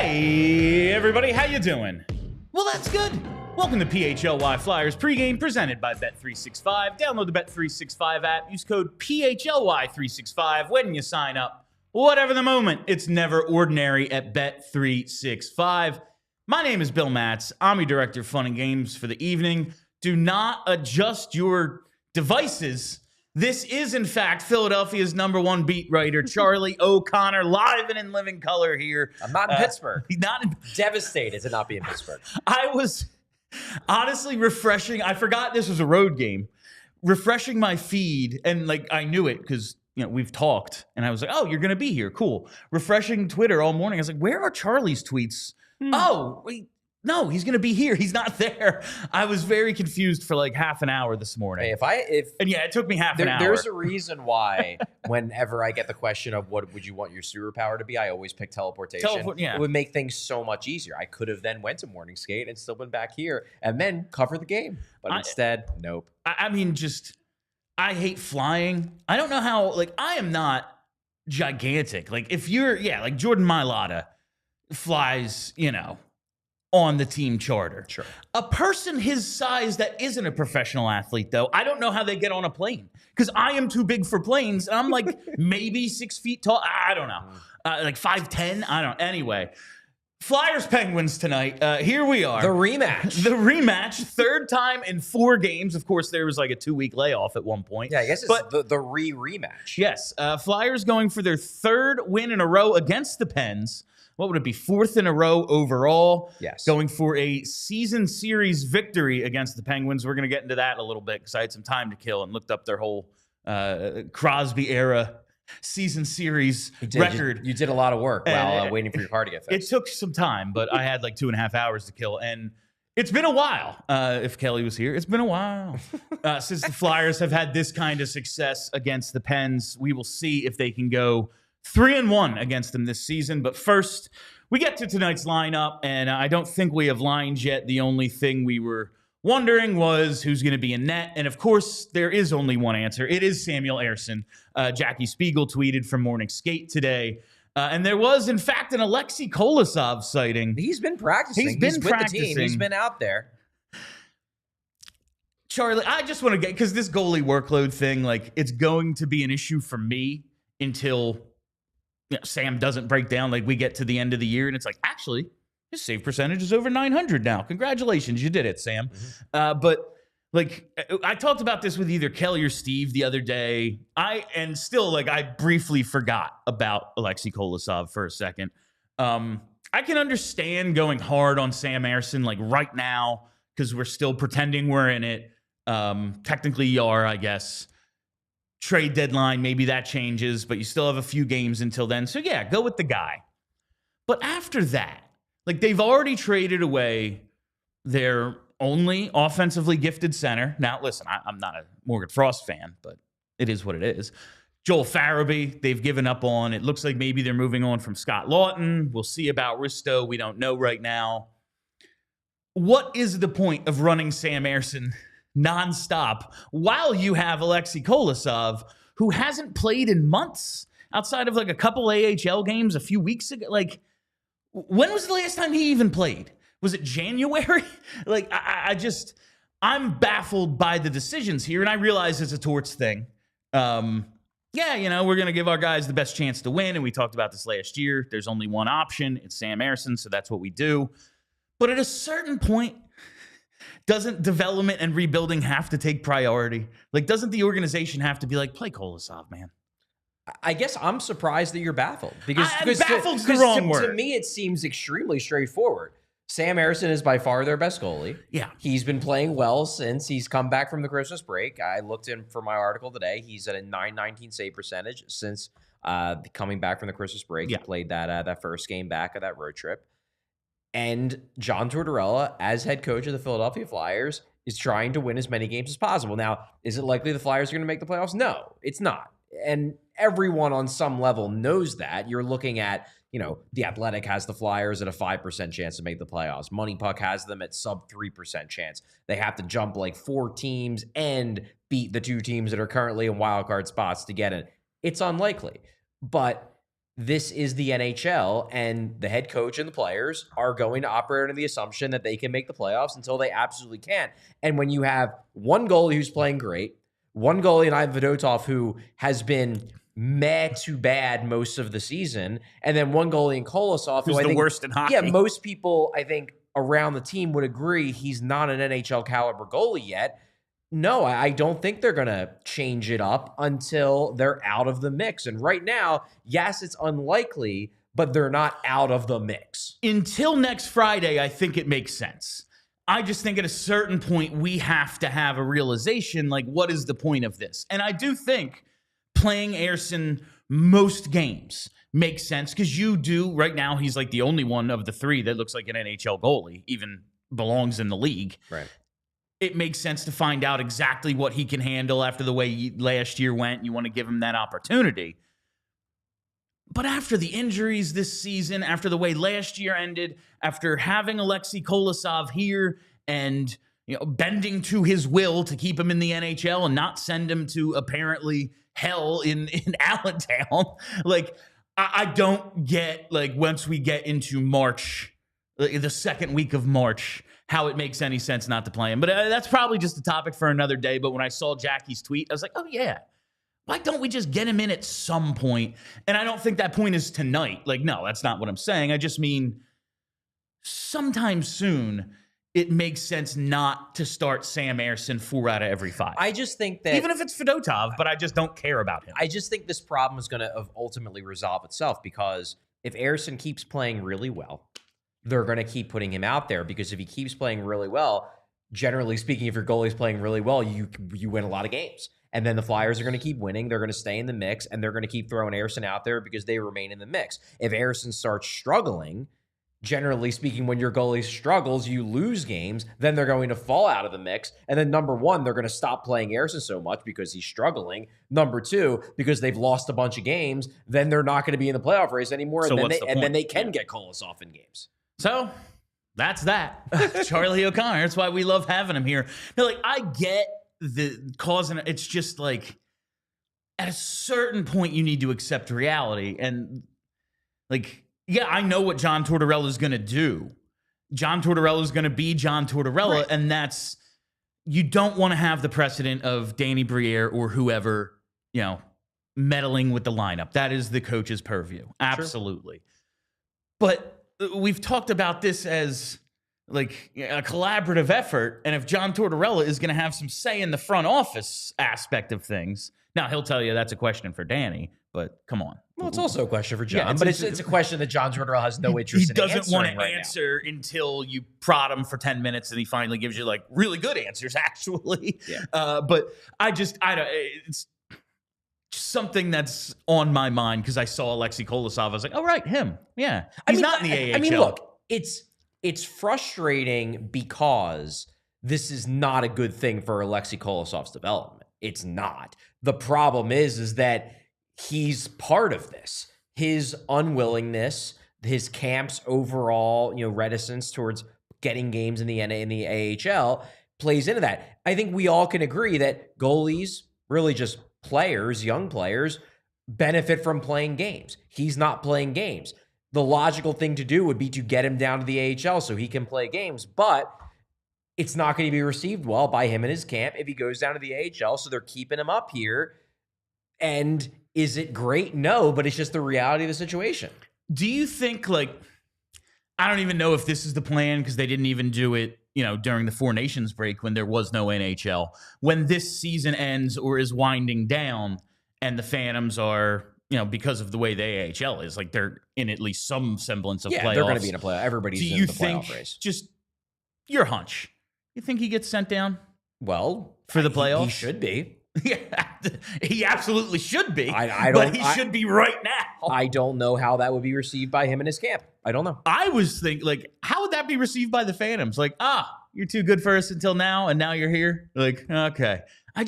Hey, everybody, how you doing? Well, that's good. Welcome to PHLY Flyers Pregame, presented by Bet365. Download the Bet365 app. Use code PHLY365 when you sign up. Whatever the moment, it's never ordinary at Bet365. My name is Bill Matz. I'm your director of fun and games for the evening. Do not adjust your devices. This is, in fact, Philadelphia's #1 beat writer, Charlie O'Connor, live and in living color here. I'm not in Pittsburgh. Not in Devastated to not be in Pittsburgh. I was honestly refreshing. I forgot this was a road game. Refreshing my feed, and like I knew it because we've talked, and I was like, "Oh, you're gonna be here, cool." Refreshing Twitter all morning. I was like, "Where are Charlie's tweets?" Oh, wait. No, he's going to be here. He's not there. I was very confused for like half an hour this morning. Hey, and yeah, it took me half an hour. There's a reason why whenever I get the question of what would you want your superpower to be, I always pick teleportation. It would make things so much easier. I could have then went to morning skate and still been back here and then cover the game. But instead, nope. I mean, I hate flying. I don't know how, I am not gigantic. Like if you're, like Jordan Mailata flies, on the team charter. Sure. A person his size that isn't a professional athlete, though, I don't know how they get on a plane because I am too big for planes. And I'm like maybe 6 feet tall. I don't know. Like 5'10". I don't. Anyway, Flyers Penguins tonight. Here we are. The rematch. The rematch. Third time in 4 games. Of course, there was like a 2-week layoff at one point. Yeah, I guess it's the rematch. Yes. Flyers going for their 3rd win in a row against the Pens. What would it be? 4th in a row overall. Yes. Going for a season series victory against the Penguins. We're going to get into that in a little bit because I had some time to kill and looked up their whole Crosby era season series record. You did a lot of work while waiting for your car to get fixed. It took some time, but I had like 2.5 hours to kill. And it's been a while. If Kelly was here, it's been a while since the Flyers have had this kind of success against the Pens. We will see if they can go 3-1 against them this season. But first, we get to tonight's lineup, and I don't think we have lines yet. The only thing we were wondering was who's going to be in net. And of course, there is only one answer. It is Samuel Ersson. Jackie Spiegel tweeted from Morning Skate today. And there was, in fact, an Aleksei Kolosov sighting. He's been practicing. He's with the team. He's been out there. Charlie, I just want to get, because this goalie workload thing, it's going to be an issue for me until Sam doesn't break down. We get to the end of the year and it's like, actually, his save percentage is over 900 now. Congratulations, you did it, Sam. But I talked about this with either Kelly or Steve the other day. I briefly forgot about Aleksei Kolosov for a second. I can understand going hard on Sam Ersson right now because we're still pretending we're in it. Technically you are, I guess. Trade deadline, maybe that changes, but you still have a few games until then. So yeah, go with the guy. But after that, they've already traded away their only offensively gifted center. Now, listen, I'm not a Morgan Frost fan, but it is what it is. Joel Farabee, they've given up on. It looks like maybe they're moving on from Scott Lawton. We'll see about Risto. We don't know right now. What is the point of running Sam Ersson nonstop while you have Aleksei Kolosov, who hasn't played in months outside of a couple AHL games a few weeks ago? When was the last time he even played? Was it January? I'm baffled by the decisions here, and I realize it's a Torts thing. We're going to give our guys the best chance to win, and we talked about this last year. There's only one option. It's Sam Ersson, so that's what we do. But at a certain point, doesn't development and rebuilding have to take priority? Doesn't the organization have to be play Kolosov, man? I guess I'm surprised that you're baffled. Because baffled's the wrong word. To me, it seems extremely straightforward. Sam Ersson is by far their best goalie. Yeah. He's been playing well since he's come back from the Christmas break. I looked in for my article today. He's at a .919 save percentage since coming back from the Christmas break. Yeah. He played that first game back of that road trip. And John Tortorella, as head coach of the Philadelphia Flyers, is trying to win as many games as possible. Now, is it likely the Flyers are going to make the playoffs? No, it's not. And everyone on some level knows that. You're looking at, The Athletic has the Flyers at a 5% chance to make the playoffs. Money Puck has them at sub 3% chance. They have to jump 4 teams and beat the 2 teams that are currently in wildcard spots to get it. It's unlikely. But this is the NHL, and the head coach and the players are going to operate under the assumption that they can make the playoffs until they absolutely can't. And when you have one goalie who's playing great, one goalie in Ivan Fedotov who has been meh to bad most of the season, and then one goalie in Kolosov who's who I the think, worst in hockey. Yeah, most people I think around the team would agree he's not an NHL caliber goalie yet. No, I don't think they're going to change it up until they're out of the mix. And right now, yes, it's unlikely, but they're not out of the mix. Until next Friday, I think it makes sense. I just think at a certain point, we have to have a realization, like, what is the point of this? And I do think playing Ersson most games makes sense because you do, right now, he's like the only one of the three that looks like an NHL goalie, even belongs in the league. Right. It makes sense to find out exactly what he can handle after the way last year went. You want to give him that opportunity. But after the injuries this season, after the way last year ended, after having Aleksei Kolosov here and bending to his will to keep him in the NHL and not send him to apparently hell in Allentown, like I don't get, like, once we get into March, the second week of March, how it makes any sense not to play him. But that's probably just a topic for another day. But when I saw Jackie's tweet, I was like, oh, yeah. Why don't we just get him in at some point? And I don't think that point is tonight. Like, no, that's not what I'm saying. I just mean sometime soon, it makes sense not to start Sam Ersson 4 out of every 5. I just think that... Even if it's Fedotov, but I just don't care about him. I just think this problem is going to ultimately resolve itself because if Ersson keeps playing really well, they're going to keep putting him out there because if he keeps playing really well, generally speaking, if your goalie's playing really well, you win a lot of games. And then the Flyers are going to keep winning. They're going to stay in the mix, and they're going to keep throwing Ersson out there because they remain in the mix. If Ersson starts struggling, generally speaking, when your goalie struggles, you lose games, then they're going to fall out of the mix. And then number one, they're going to stop playing Ersson so much because he's struggling. Number two, because they've lost a bunch of games, then they're not going to be in the playoff race anymore. So and then they can get Kolosov in games. So that's that. Charlie O'Connor. That's why we love having him here. Now, like, I get the cause, and it's just like at a certain point you need to accept reality. And like, yeah, I know what John Tortorella is going to do. John Tortorella is going to be John Tortorella, right. And that's, you don't want to have the precedent of Danny Briere or whoever, meddling with the lineup. That is the coach's purview. Absolutely. Sure. But we've talked about this as like a collaborative effort. And if John Tortorella is going to have some say in the front office aspect of things, now he'll tell you that's a question for Danny, but come on. Well, it's also a question for John, but it's a question that John Tortorella has no interest in answering. He doesn't want to answer until you prod him for 10 minutes and he finally gives you like really good answers, actually. Yeah. But it's something that's on my mind because I saw Aleksei Kolosov. I was like, oh, right, him. Yeah. He's not in the AHL. I mean, look, it's frustrating because this is not a good thing for Aleksei Kolosov's development. It's not. The problem is that he's part of this. His unwillingness, his camp's overall, reticence towards getting games in the AHL plays into that. I think we all can agree that goalies, really just players, young players, benefit from playing games. He's not playing games. The logical thing to do would be to get him down to the AHL so he can play games, but it's not going to be received well by him and his camp if he goes down to the AHL, so they're keeping him up here. And is it great? No, but it's just the reality of the situation. Do you think, like, I don't even know if this is the plan because they didn't even do it, during the Four Nations break when there was no NHL. When this season ends or is winding down and the Phantoms are, because of the way the AHL is, like, they're in at least some semblance of playoffs. They're going to be in a playoff. Everybody's in the playoff race. Just your hunch, you think he gets sent down? Well, for the playoffs? He should be. Yeah, he absolutely should be. But he should be right now. I don't know how that would be received by him and his camp. I don't know. I was thinking, like, how would that be received by the Phantoms? Like, you're too good for us until now, and now you're here? Like, okay. I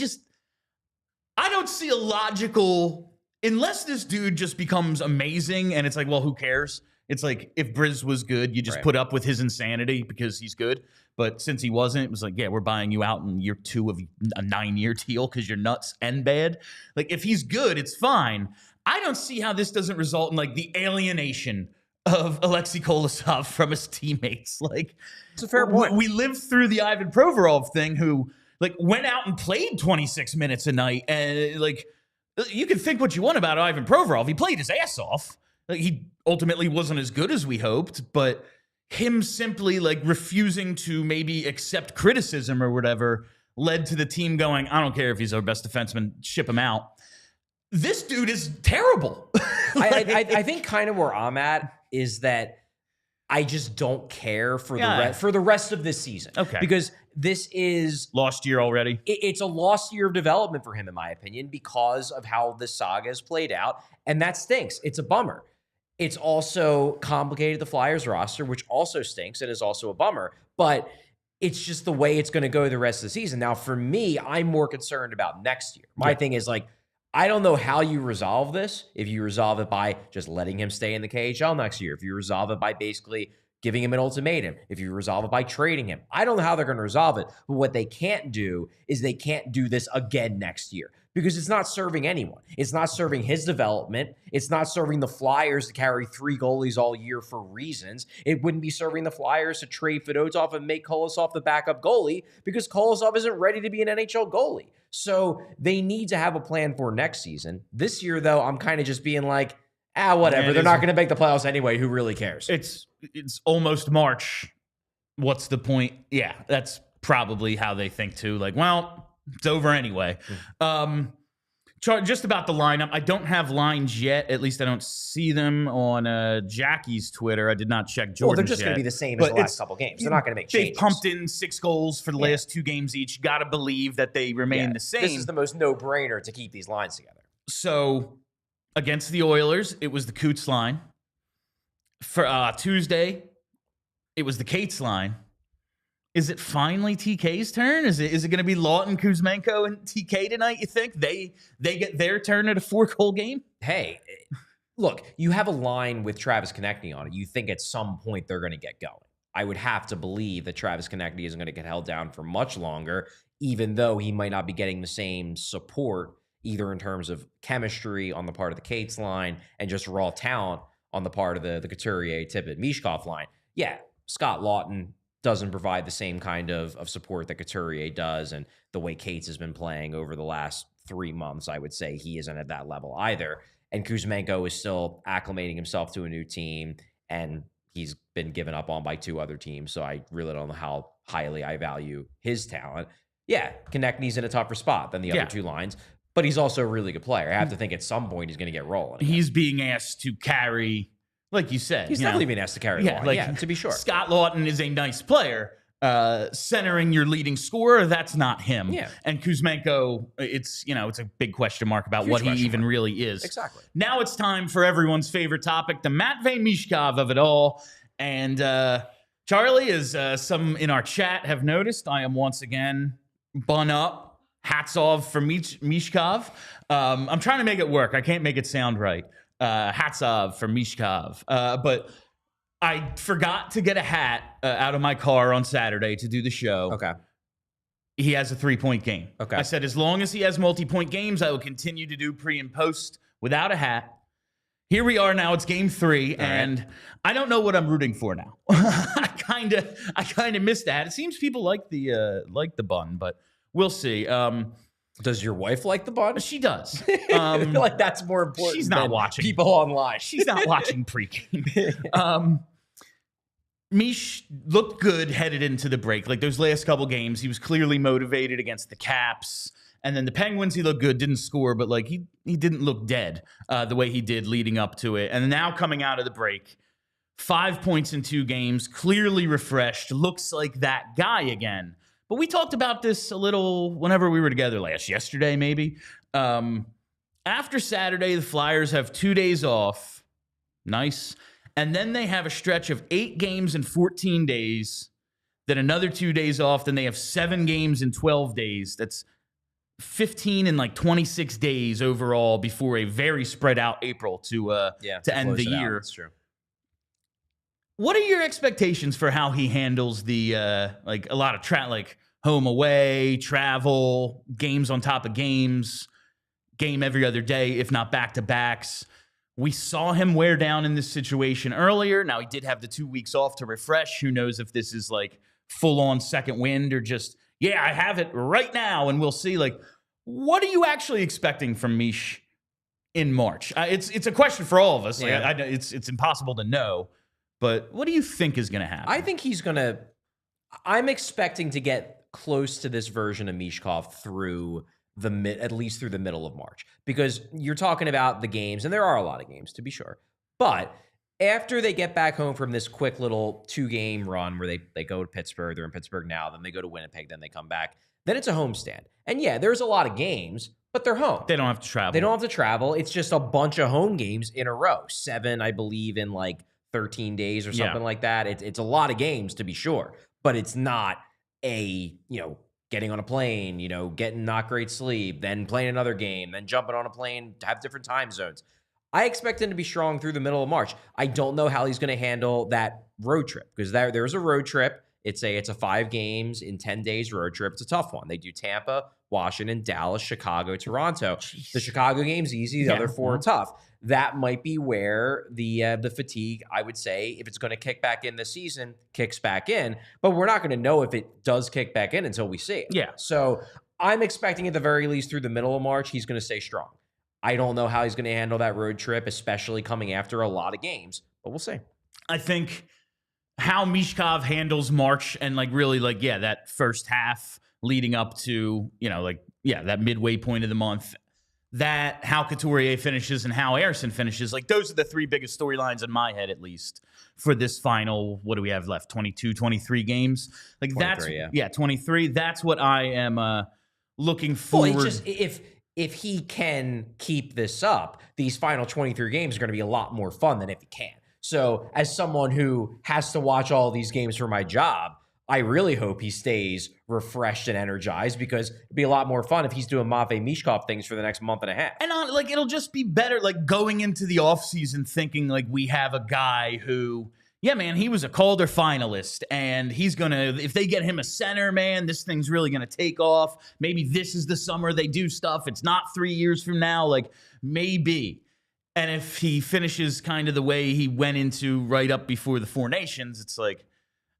don't see a logical, unless this dude just becomes amazing, and it's like, well, who cares? It's like, if Briz was good, you just put up with his insanity because he's good. But since he wasn't, it was like, yeah, we're buying you out in year 2 of a 9-year deal because you're nuts and bad. Like, if he's good, it's fine. I don't see how this doesn't result in like the alienation of Aleksei Kolosov from his teammates. Like, it's a fair point. We lived through the Ivan Provorov thing, who like went out and played 26 minutes a night, and like you can think what you want about Ivan Provorov. He played his ass off. Like, he ultimately wasn't as good as we hoped, but him simply like refusing to maybe accept criticism or whatever led to the team going, I don't care if he's our best defenseman, ship him out. This dude is terrible. I think kind of where I'm at is that I just don't care for the rest of this season. Okay. Because this is lost year already. It's a lost year of development for him, in my opinion, because of how this saga has played out. And that stinks. It's a bummer. It's also complicated the Flyers roster, which also stinks and is also a bummer. But it's just the way it's going to go the rest of the season. Now, for me, I'm more concerned about next year. My thing is like, I don't know how you resolve this. If you resolve it by just letting him stay in the KHL next year, if you resolve it by basically giving him an ultimatum, if you resolve it by trading him, I don't know how they're going to resolve it. But what they can't do is they can't do this again next year, because it's not serving anyone. It's not serving his development. It's not serving the Flyers to carry 3 goalies all year for reasons. It wouldn't be serving the Flyers to trade Fedotov and make Kolosov the backup goalie, because Kolosov isn't ready to be an NHL goalie. So they need to have a plan for next season. This year, though, I'm kind of just being like, whatever. Man, they're not going to make the playoffs anyway. Who really cares? It's almost March. What's the point? Yeah, that's probably how they think too. Like, well, it's over anyway. Just about the lineup, I don't have lines yet. At least I don't see them on Jackie's Twitter. I did not check Jordan's. Well, they're just going to be the same as the last couple games. They're not going to make changes. They've pumped in 6 goals for the last 2 games each. Got to believe that they remain the same. This is the most no-brainer to keep these lines together. So against the Oilers, it was the Coots line. For Tuesday, it was the Cates line. Is it finally TK's turn? Is it going to be Lawton, Kuzmenko, and TK tonight, you think? They get their turn at a 4-goal game? Hey, look, you have a line with Travis Konechny on it. You think at some point they're going to get going. I would have to believe that Travis Konechny isn't going to get held down for much longer, even though he might not be getting the same support, either in terms of chemistry on the part of the Cates line and just raw talent on the part of the Couturier, Tippett, Michkov line. Yeah, Scott Lawton doesn't provide the same kind of support that Couturier does, and the way Cates has been playing over the last 3 months, I would say he isn't at that level either. And Kuzmenko is still acclimating himself to a new team, and he's been given up on by 2 other teams, so I really don't know how highly I value his talent. Yeah, Konechny's in a tougher spot than the other 2 lines, but he's also a really good player. I have to think at some point he's going to get rolling again. He's being asked to carry, like you said. He's definitely being asked to carry the line, to be sure. Scott Lawton is a nice player. Centering your leading scorer, that's not him. Yeah. And Kuzmenko, it's a big question mark about what he even really is. Exactly. Now it's time for everyone's favorite topic, the Matvei Michkov of it all. And Charlie, as some in our chat have noticed, I am once again bun up. Hats off for Michkov. I'm trying to make it work. I can't make it sound right. Hats off for Michkov. But I forgot to get a hat out of my car on Saturday to do the show. Okay. He has a 3-point game. Okay. I said, as long as he has multi-point games, I will continue to do pre and post without a hat. Here we are now. It's game 3, and I don't know what I'm rooting for now. I kind of missed that. It seems people like the bun, but we'll see. Does your wife like the bun? She does. I feel like that's more important. She's not watching people online. She's not watching pregame. Mish looked good headed into the break. Like those last couple games, he was clearly motivated against the Caps. And then the Penguins, he looked good, didn't score, but like he didn't look dead the way he did leading up to it. And now coming out of the break, 5 points in 2 games, clearly refreshed, looks like that guy again. But we talked about this a little whenever we were together yesterday maybe. After Saturday, the Flyers have 2 days off. Nice. And then they have a stretch of 8 games in 14 days. Then another 2 days off. Then they have 7 games in 12 days. That's 15 and 26 days overall before a very spread out April to end the year. That's true. What are your expectations for how he handles the a lot of home away, travel, games on top of games? game every other day, if not back-to-backs. We saw him wear down in this situation earlier. Now, he did have the 2 weeks off to refresh. Who knows if this is like full-on second wind or just, yeah, I have it right now, and we'll see. Like, what are you actually expecting from Mish in March? It's a question for all of us. Like, Yeah. it's impossible to know, but what do you think is going to happen? I think he's going to – I'm expecting to get close to this version of Michkov through at least through the middle of March, because you're talking about the games, and there are a lot of games to be sure, but after they get back home from this quick little 2-game run where they go to Pittsburgh, they're in Pittsburgh now, then they go to Winnipeg, then they come back, then it's a homestand. And yeah, there's a lot of games, but they're home. They don't have to travel. They don't have to travel. It's just a bunch of home games in a row. 7, I believe, in like 13 days or something like that. It's a lot of games to be sure, but it's not getting on a plane, getting not great sleep, then playing another game, then jumping on a plane, have different time zones. I expect him to be strong through the middle of March. I don't know how he's going to handle that road trip, because there's a road trip. It's a 5 games in 10 days road trip. It's a tough one. They do Tampa, Washington, Dallas, Chicago, Toronto. Jeez. The Chicago game's easy. The other 4 are tough. That might be where the fatigue, I would say, if it's going to kick back in this season, kicks back in. But we're not going to know if it does kick back in until we see it. Yeah. So I'm expecting at the very least through the middle of March, he's going to stay strong. I don't know how he's going to handle that road trip, especially coming after a lot of games, but we'll see. I think how Michkov handles March and that first half leading up to, that midway point of the month, that how Couturier finishes and how Ersson finishes, those are the 3 biggest storylines in my head, at least, for this final, what do we have left, 22, 23 games? 23. That's what I am looking forward. Well, it's just, if he can keep this up, these final 23 games are going to be a lot more fun than if he can't. So as someone who has to watch all these games for my job, I really hope he stays refreshed and energized, because it'd be a lot more fun if he's doing Matvei Michkov things for the next month and a half. And it'll just be better, going into the offseason thinking we have a guy who, yeah, man, he was a Calder finalist, and he's going to, if they get him a center, man, this thing's really going to take off. Maybe this is the summer they do stuff. It's not 3 years from now, maybe. And if he finishes kind of the way he went into right up before the 4 Nations, it's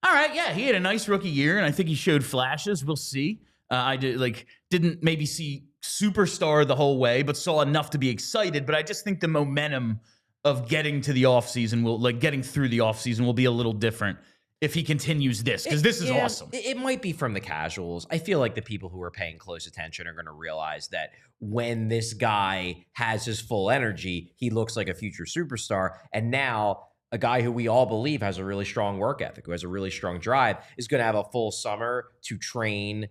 all right, yeah, he had a nice rookie year, and I think he showed flashes. We'll see. I didn't maybe see superstar the whole way, but saw enough to be excited. But I just think the momentum of getting to the offseason getting through the offseason will be a little different if he continues this, because this is awesome. It might be from the casuals. I feel like the people who are paying close attention are going to realize that when this guy has his full energy, he looks like a future superstar. And now a guy who we all believe has a really strong work ethic, who has a really strong drive, is going to have a full summer to train,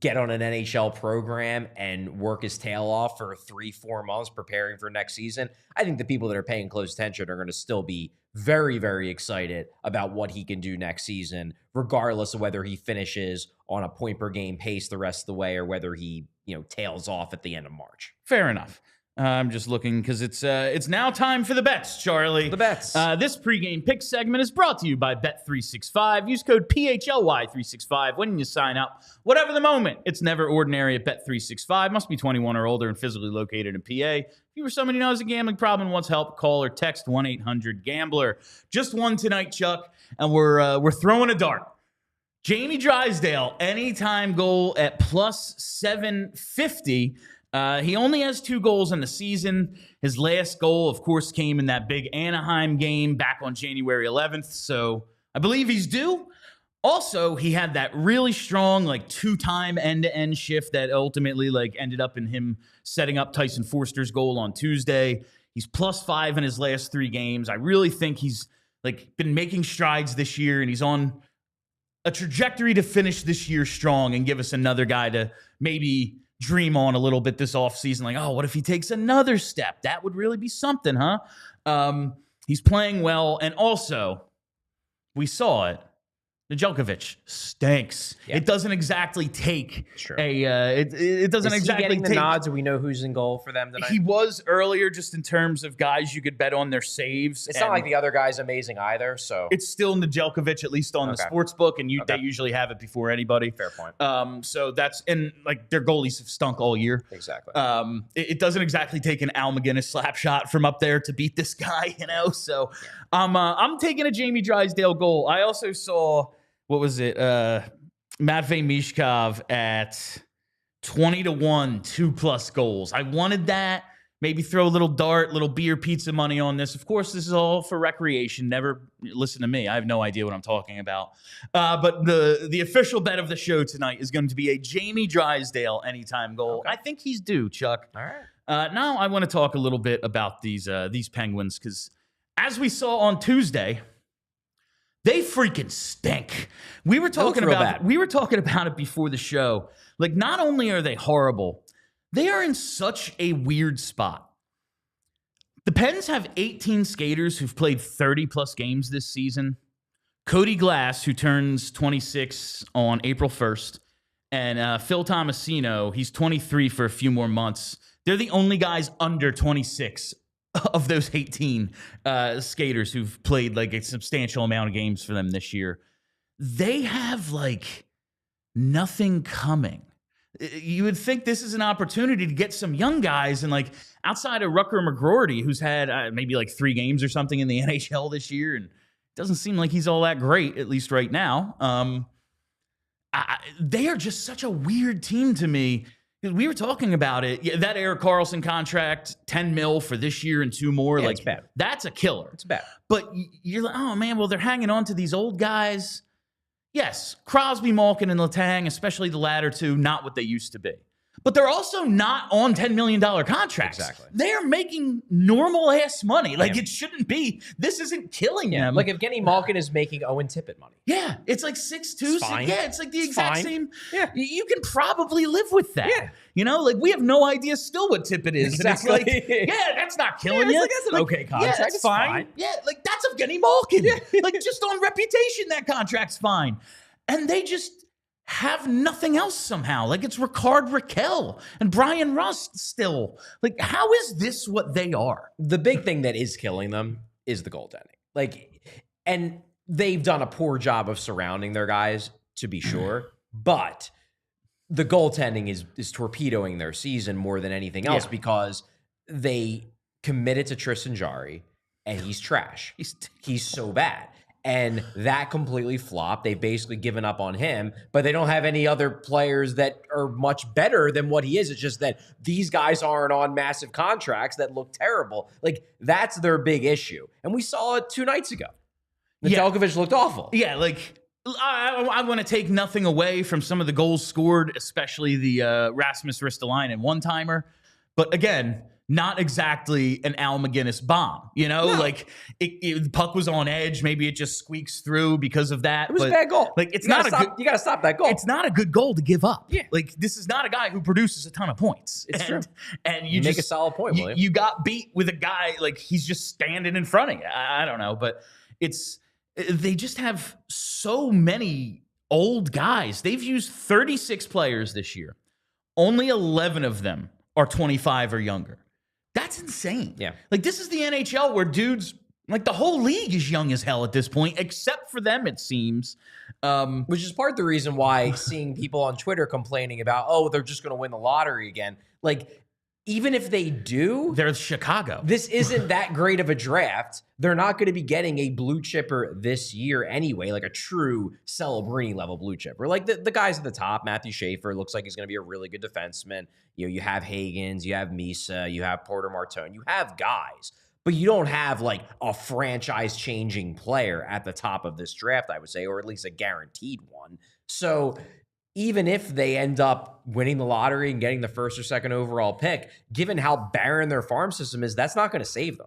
get on an NHL program, and work his tail off for 3-4 months preparing for next season. I think the people that are paying close attention are going to still be very, very excited about what he can do next season, regardless of whether he finishes on a point per game pace the rest of the way or whether he, tails off at the end of March. Fair enough. I'm just looking because it's now time for the bets, Charlie. The bets. This pregame pick segment is brought to you by Bet365. Use code PHLY365 when you sign up. Whatever the moment, it's never ordinary at Bet365. Must be 21 or older and physically located in PA. If you or somebody who knows a gambling problem and wants help, call or text 1-800-GAMBLER. Just one tonight, Chuck, and we're throwing a dart. Jamie Drysdale, anytime goal at plus 750. He only has 2 goals in the season. His last goal, of course, came in that big Anaheim game back on January 11th. So I believe he's due. Also, he had that really strong, 2-time end-to-end shift that ultimately, ended up in him setting up Tyson Forster's goal on Tuesday. He's plus 5 in his last 3 games. I really think he's, been making strides this year, and he's on a trajectory to finish this year strong and give us another guy to maybe dream on a little bit this offseason. What if he takes another step? That would really be something, huh? He's playing well, and also, we saw it. Nedeljkovic stinks. Yeah. It doesn't exactly take True. it doesn't Is exactly he getting the take nods? Do we know who's in goal for them tonight? He was earlier, just in terms of guys you could bet on their saves. It's not like the other guy's amazing either. So it's still Nedeljkovic, at least on the sports book, and they usually have it before anybody. Fair point. So that's, and like their goalies have stunk all year. Exactly. It doesn't exactly take an Al McGinnis slap shot from up there to beat this guy, you know. So I'm taking a Jamie Drysdale goal. I also saw, what was it? Matvei Michkov at 20-1, 2+ goals. I wanted that. Maybe throw a little dart, little beer pizza money on this. Of course, this is all for recreation. Never listen to me. I have no idea what I'm talking about. But the official bet of the show tonight is going to be a Jamie Drysdale anytime goal. Okay. I think he's due, Chuck. All right. Now I want to talk a little bit about these Penguins, because as we saw on Tuesday, they freaking stink. We were talking about it before the show. Like, not only are they horrible, they are in such a weird spot. The Pens have 18 skaters who've played 30+ games this season. Cody Glass, who turns 26 on April 1st, and Phil Tomasino, he's 23 for a few more months. They're the only guys under 26 of those 18 skaters who've played like a substantial amount of games for them this year. They have like nothing coming. You would think this is an opportunity to get some young guys, and like outside of Rucker McGroarty, who's had maybe like 3 games or something in the NHL this year, and it doesn't seem like he's all that great, at least right now. They are just such a weird team to me. We were talking about it. Yeah, that Erik Karlsson contract, $10 million for this year and 2 more. Yeah, like, it's bad. That's a killer. It's bad. But you're like, oh man, well, they're hanging on to these old guys. Yes, Crosby, Malkin, and Letang, especially the latter two, not what they used to be. But they're also not on $10 million contracts. Exactly. They're making normal-ass money. Like, it shouldn't be. This isn't killing them. Like, if Kenny Malkin is making Owen Tippett money. Yeah, it's like 6'2". Yeah, it's like the exact same. Yeah. You can probably live with that. Yeah. You know, like, we have no idea still what Tippett is. Exactly. And it's like, yeah, that's not killing you. Like, that's an okay contract. Yeah, that's it's fine. Yeah, like, that's Evgeny Malkin. Like, just on reputation, that contract's fine. And they just have nothing else somehow. Like, it's Ricard Raquel and Brian Rust still. Like, how is this what they are? The big thing that is killing them is the goaltending. Like, and they've done a poor job of surrounding their guys, to be sure. But the goaltending is torpedoing their season more than anything else, because they committed to Tristan Jarry, and he's trash. He's so bad. And that completely flopped. They've basically given up on him, but they don't have any other players that are much better than what he is. It's just that these guys aren't on massive contracts that look terrible. Like, that's their big issue. And we saw it 2 nights ago. Nedeljkovic looked awful. Yeah, like, I want to take nothing away from some of the goals scored, especially the Rasmus Ristolainen one-timer. But again, not exactly an Al McGinnis bomb, you know? No. Like, the puck was on edge. Maybe it just squeaks through because of that. It was a bad goal. Like, it's not you got to stop that goal. It's not a good goal to give up. Yeah. Like, this is not a guy who produces a ton of points. It's true. And you make a solid point, William. You got beat with a guy, like, he's just standing in front of you. I don't know, but they just have so many old guys. They've used 36 players this year. Only 11 of them are 25 or younger. That's insane. Yeah. Like, this is the NHL where dudes, like, the whole league is young as hell at this point, except for them, it seems. Which is part of the reason why seeing people on Twitter complaining about, oh, they're just going to win the lottery again. Like, even if they do, they're Chicago. This isn't that great of a draft. They're not going to be getting a blue chipper this year anyway, like a true Celebrini level blue chipper. Like the guys at the top, Matthew Schaefer looks like he's going to be a really good defenseman. You know, you have Hagens, you have Misa, you have Porter Martone, you have guys, but you don't have like a franchise changing player at the top of this draft, I would say, or at least a guaranteed one. So even if they end up winning the lottery and getting the 1st or 2nd overall pick, given how barren their farm system is, that's not going to save them.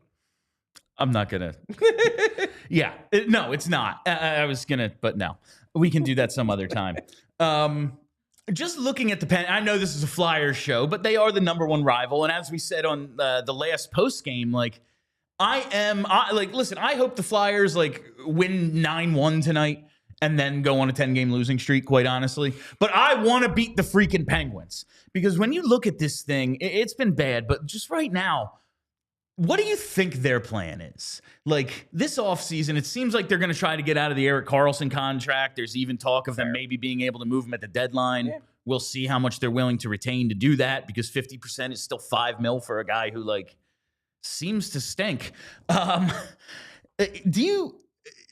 I'm not going to. Yeah. No, it's not. I was going to, but no. We can do that some other time. Just looking at the Pen, I know this is a Flyers show, but they are the #1 rival. And as we said on the last post game, like, listen, I hope the Flyers, like, win 9-1 tonight. and then go on a 10-game losing streak, quite honestly. But I want to beat the freaking Penguins because when you look at this thing, it's been bad. But just right now, what do you think their plan is? Like this offseason, it seems like they're going to try to get out of the Erik Karlsson contract. There's even talk of them maybe being able to move him at the deadline. Yeah. We'll see how much they're willing to retain to do that because 50% is still $5 million for a guy who like seems to stink. Do you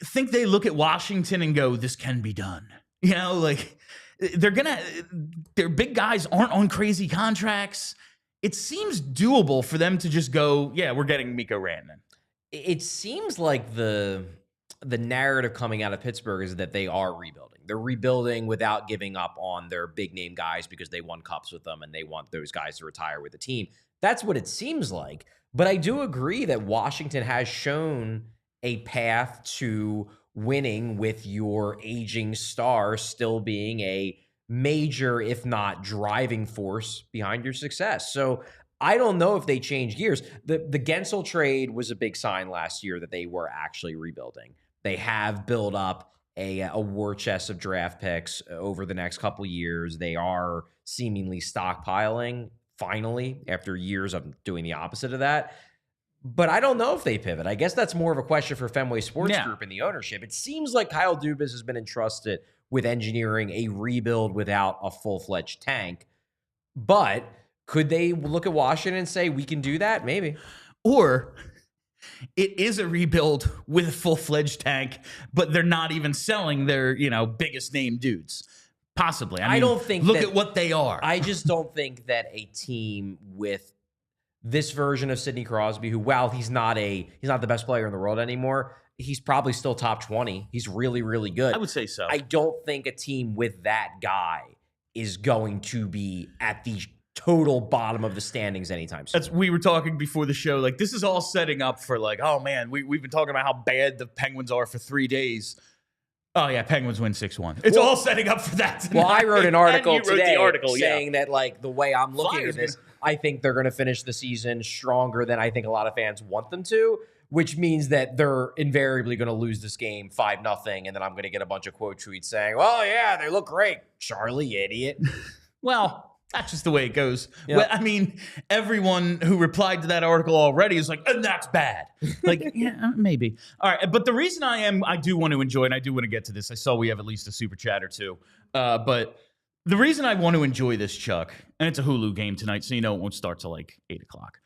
think they look at Washington and go, this can be done? You know, like their big guys aren't on crazy contracts. It seems doable for them to just go, yeah, we're getting Mikko Rantanen. It seems like the narrative coming out of Pittsburgh is that they are rebuilding. They're rebuilding without giving up on their big name guys because they won cups with them and they want those guys to retire with the team. That's what it seems like. But I do agree that Washington has shown a path to winning with your aging star still being a major, if not driving force behind your success. So I don't know if they change gears. The Gensel trade was a big sign last year that they were actually rebuilding. They have built up a war chest of draft picks over the next couple years. They are seemingly stockpiling finally after years of doing the opposite of that. But I don't know if they pivot. I guess that's more of a question for Fenway Sports Group and the ownership. It seems like Kyle Dubas has been entrusted with engineering a rebuild without a full-fledged tank. But could they look at Washington and say, we can do that? Maybe. Or it is a rebuild with a full-fledged tank, but they're not even selling their, biggest name dudes. Possibly. I don't think look at what they are. I just don't think that a team with this version of Sidney Crosby, who, while he's not the best player in the world anymore, he's probably still top 20. He's really, really good. I would say so. I don't think a team with that guy is going to be at the total bottom of the standings anytime soon. We were talking before the show. Like, this is all setting up for like, oh man, we've been talking about how bad the Penguins are for 3 days. Oh yeah, Penguins win 6-1. It's all setting up for that tonight. Well, I wrote an article today saying that like the way I'm looking Flyers at this, I think they're going to finish the season stronger than I think a lot of fans want them to, which means that they're invariably going to lose this game 5-0, and then I'm going to get a bunch of quote tweets saying, "Well, yeah, they look great, Charlie, idiot." Well, that's just the way it goes. Yep. Well, I mean, everyone who replied to that article already is like, and that's bad. Like, yeah, maybe. All right. But the reason I do want to enjoy, and I do want to get to this. I saw we have at least a super chat or two. But the reason I want to enjoy this, Chuck, and it's a Hulu game tonight, so it won't start till like 8 o'clock.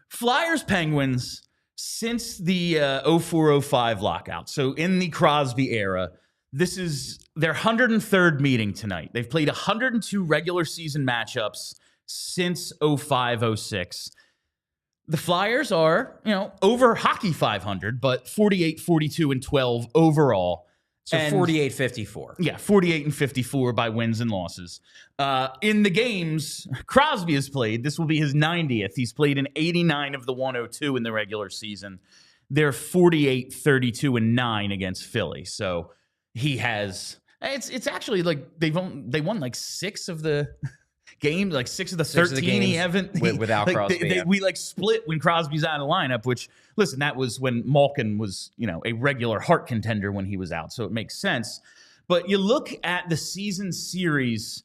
Flyers Penguins since the 04-05 lockout. So in the Crosby era, this is their 103rd meeting tonight. They've played 102 regular season matchups since 05-06. The Flyers are, over hockey 500, but 48, 42, and 12 overall. So 48-54. Yeah, 48 and 54 by wins and losses. In the games Crosby has played, this will be his 90th. He's played in 89 of the 102 in the regular season. They're 48, 32, and 9 against Philly. So he has. It's actually like they won like 6 of the games, like 6 of the 13 he haven't without like Crosby. We like split when Crosby's out of the lineup, which listen, that was when Malkin was, a regular Hart contender when he was out. So it makes sense. But you look at the season series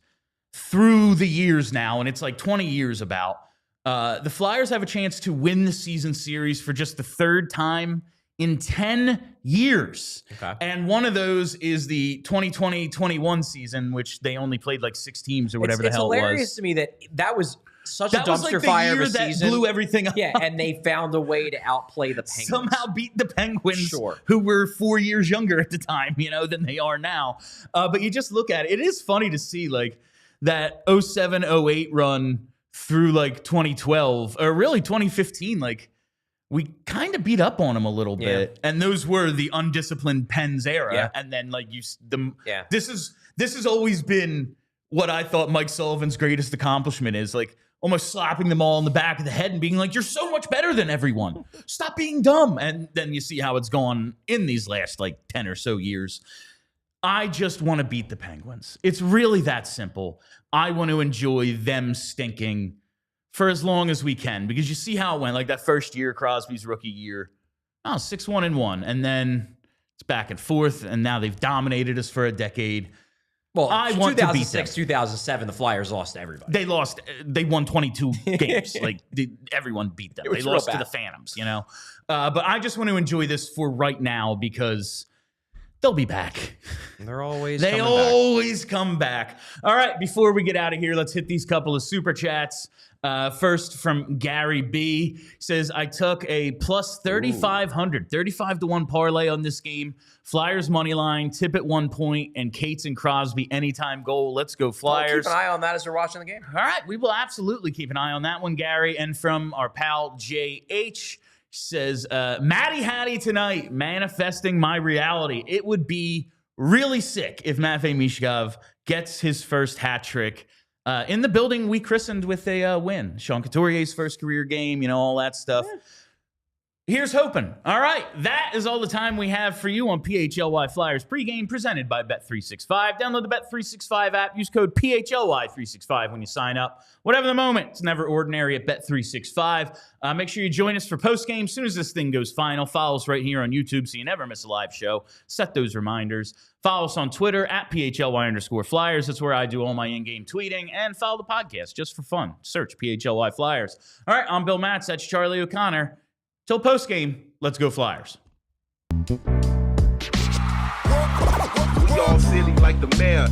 through the years now, and it's like 20 years about. The Flyers have a chance to win the season series for just the 3rd time in 10 years. Okay. And one of those is the 2020-21 season, which they only played like 6 teams or whatever the hell it was. It's hilarious to me that was such a dumpster fire of a season. That blew everything up. Yeah, and they found a way to outplay the Penguins. Somehow beat the Penguins, who were 4 years younger at the time, than they are now. But you just look at it. It is funny to see like that 07-08 run through like 2012, or really 2015, like we kind of beat up on them a little bit. And those were the undisciplined Pens era. Yeah. And then like this has always been what I thought Mike Sullivan's greatest accomplishment is, like almost slapping them all in the back of the head and being like, you're so much better than everyone. Stop being dumb. And then you see how it's gone in these last like 10 or so years. I just want to beat the Penguins. It's really that simple. I want to enjoy them stinking for as long as we can, because you see how it went. Like that first year, Crosby's rookie year, 6-1-1. And then It's back and forth, and now they've dominated us for a decade. Well, I want to beat them. 2007, the Flyers lost to everybody. They won 22 games. Like everyone beat them. They lost to the Phantoms, you know. But I just want to enjoy this for right now because they'll be back. They're always come back. All right, before we get out of here, let's hit these couple of super chats. First from Gary B. Says, I took a plus 3,500, 35-1 parlay on this game. Flyers money line, tip at 1 point, and Cates and Crosby anytime goal. Let's go Flyers. Keep an eye on that as we're watching the game. All right, we will absolutely keep an eye on that one, Gary. And from our pal JH, says, Matty Hattie tonight, manifesting my reality. It would be really sick if Matvei Michkov gets his first hat trick in the building we christened with a win. Sean Couturier's first career game, you know, all that stuff. Yeah. Here's hoping. All right, that is all the time we have for you on PHLY Flyers Pregame, presented by Bet365. Download the Bet365 app. Use code PHLY365 when you sign up. Whatever the moment, it's never ordinary at Bet365. Make sure you join us for postgame. As soon as this thing goes final, follow us right here on YouTube so you never miss a live show. Set those reminders. Follow us on Twitter at PHLY_Flyers. That's where I do all my in-game tweeting. And follow the podcast just for fun. Search PHLY Flyers. All right, I'm Bill Matz. That's Charlie O'Connor. Till postgame, let's go Flyers. We all silly like the mayor.